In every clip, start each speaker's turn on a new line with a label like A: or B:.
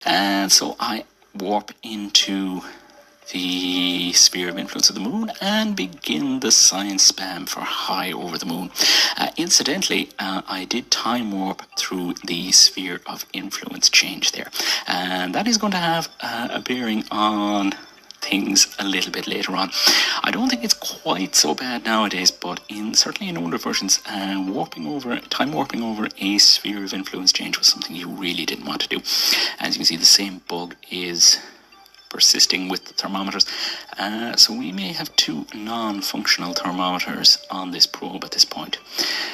A: And so I warp into the sphere of influence of the moon and begin the science spam for high over the moon. Incidentally, I did time warp through the sphere of influence change there, and that is going to have a bearing on things a little bit later on. I don't think it's quite so bad nowadays, but certainly in older versions, time warping over a sphere of influence change was something you really didn't want to do. As you can see, the same bug is persisting with the thermometers, so we may have two non-functional thermometers on this probe at this point.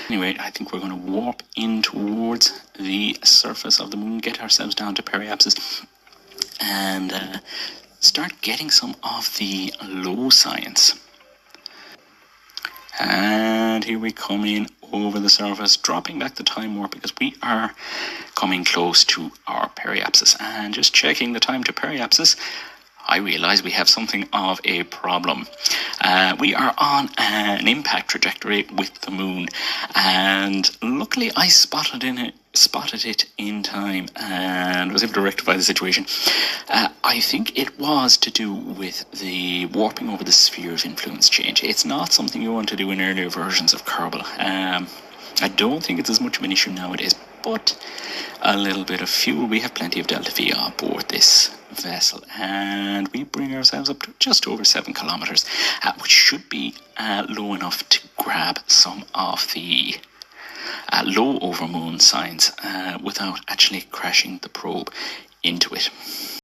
A: Anyway, I think we're going to warp in towards the surface of the moon, get ourselves down to periapsis, and start getting some of the low science. And here we come in over the surface, dropping back the time warp because we are coming close to our periapsis. And just checking the time to periapsis, I realise we have something of a problem. We are on an impact trajectory with the moon, and luckily I spotted it in time and was able to rectify the situation. I think it was to do with the warping over the sphere of influence change. It's not something you want to do in earlier versions of Kerbal. I don't think it's as much of an issue nowadays, but a little bit of fuel. We have plenty of Delta V aboard this vessel, and we bring ourselves up to just over 7 kilometers, which should be low enough to grab some of the low over moon signs without actually crashing the probe into it.